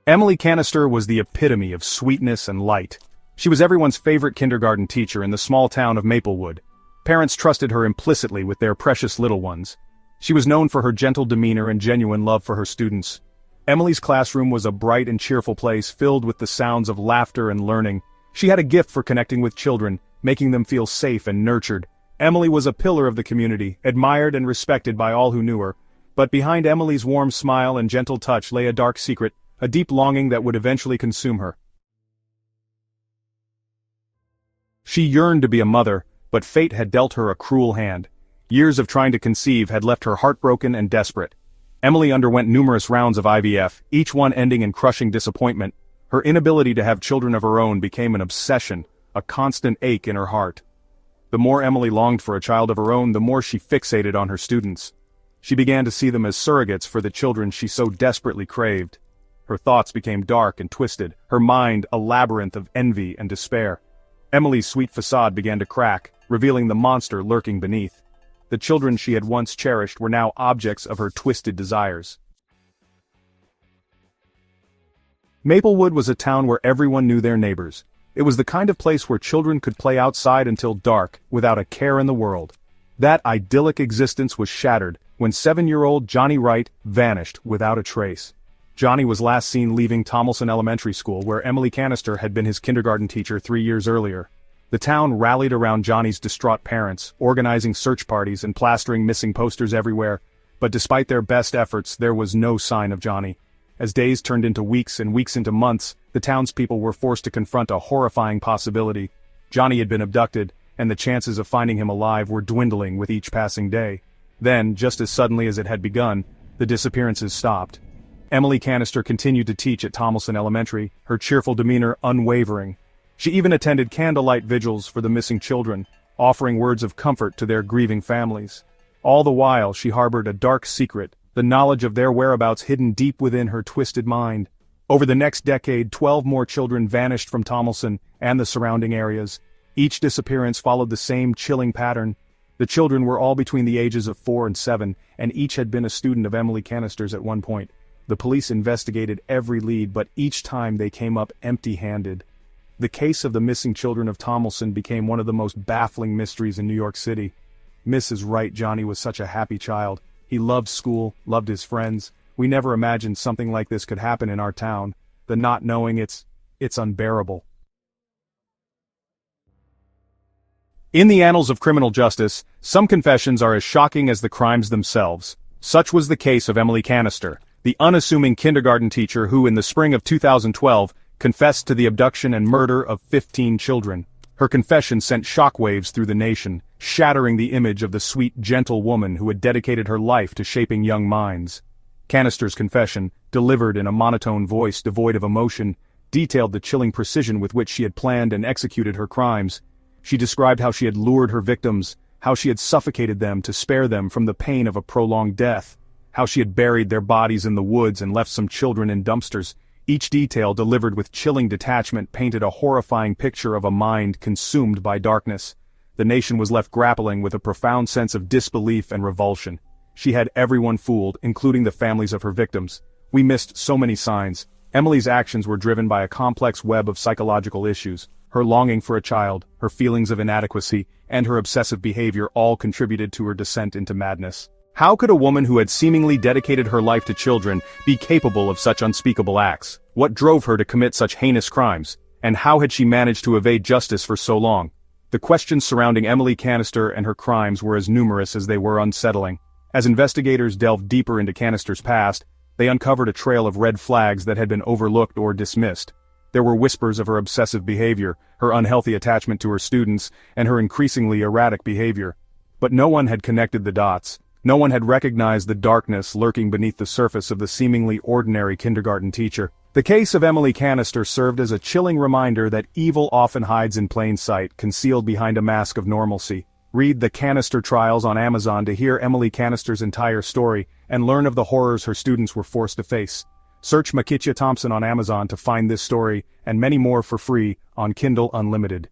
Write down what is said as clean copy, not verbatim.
Emily Cannister was the epitome of sweetness and light. She was everyone's favorite kindergarten teacher in the small town of Maplewood. Parents trusted her implicitly with their precious little ones. She was known for her gentle demeanor and genuine love for her students. Emily's classroom was a bright and cheerful place filled with the sounds of laughter and learning. She had a gift for connecting with children, making them feel safe and nurtured. Emily was a pillar of the community, admired and respected by all who knew her. But behind Emily's warm smile and gentle touch lay a dark secret, a deep longing that would eventually consume her. She yearned to be a mother, but fate had dealt her a cruel hand. Years of trying to conceive had left her heartbroken and desperate. Emily underwent numerous rounds of IVF, each one ending in crushing disappointment. Her inability to have children of her own became an obsession, a constant ache in her heart. The more Emily longed for a child of her own, the more she fixated on her students. She began to see them as surrogates for the children she so desperately craved. Her thoughts became dark and twisted, her mind a labyrinth of envy and despair. Emily's sweet facade began to crack, revealing the monster lurking beneath. The children she had once cherished were now objects of her twisted desires. Maplewood was a town where everyone knew their neighbors. It was the kind of place where children could play outside until dark, without a care in the world. That idyllic existence was shattered when 7-year-old Johnny Wright vanished without a trace. Johnny was last seen leaving Tomlinson Elementary School, where Emily Cannister had been his kindergarten teacher 3 years earlier. The town rallied around Johnny's distraught parents, organizing search parties and plastering missing posters everywhere. But despite their best efforts, there was no sign of Johnny. As days turned into weeks and weeks into months, the townspeople were forced to confront a horrifying possibility. Johnny had been abducted, and the chances of finding him alive were dwindling with each passing day. Then, just as suddenly as it had begun, the disappearances stopped. Emily Cannister continued to teach at Tomlinson Elementary, her cheerful demeanor unwavering. She even attended candlelight vigils for the missing children, offering words of comfort to their grieving families. All the while she harbored a dark secret, the knowledge of their whereabouts hidden deep within her twisted mind. Over the next decade, 12 more children vanished from Tomlinson and the surrounding areas. Each disappearance followed the same chilling pattern. The children were all between the ages of 4 and 7, and each had been a student of Emily Cannister's at one point. The police investigated every lead, but each time they came up empty-handed. The case of the missing children of Tomlinson became one of the most baffling mysteries in New York City. Mrs. Wright Johnny was such a happy child. He loved school, loved his friends. We never imagined something like this could happen in our town. The not knowing, it's unbearable. In the annals of criminal justice, some confessions are as shocking as the crimes themselves. Such was the case of Emily Cannister, the unassuming kindergarten teacher who in the spring of 2012 confessed to the abduction and murder of 15 children. Her confession sent shockwaves through the nation, shattering the image of the sweet, gentle woman who had dedicated her life to shaping young minds. Cannister's confession, delivered in a monotone voice devoid of emotion, detailed the chilling precision with which she had planned and executed her crimes. She described how she had lured her victims, how she had suffocated them to spare them from the pain of a prolonged death, how she had buried their bodies in the woods and left some children in dumpsters. Each detail, delivered with chilling detachment, painted a horrifying picture of a mind consumed by darkness. The nation was left grappling with a profound sense of disbelief and revulsion. She had everyone fooled, including the families of her victims. We missed so many signs. Emily's actions were driven by a complex web of psychological issues. Her longing for a child, her feelings of inadequacy, and her obsessive behavior all contributed to her descent into madness. How could a woman who had seemingly dedicated her life to children be capable of such unspeakable acts? What drove her to commit such heinous crimes? And how had she managed to evade justice for so long? The questions surrounding Emily Cannister and her crimes were as numerous as they were unsettling. As investigators delved deeper into Cannister's past, they uncovered a trail of red flags that had been overlooked or dismissed. There were whispers of her obsessive behavior, her unhealthy attachment to her students, and her increasingly erratic behavior. But no one had connected the dots. No one had recognized the darkness lurking beneath the surface of the seemingly ordinary kindergarten teacher. The case of Emily Cannister served as a chilling reminder that evil often hides in plain sight, concealed behind a mask of normalcy. Read The Cannister Trials on Amazon to hear Emily Cannister's entire story and learn of the horrors her students were forced to face. Search Makitya Thompson on Amazon to find this story and many more for free on Kindle Unlimited.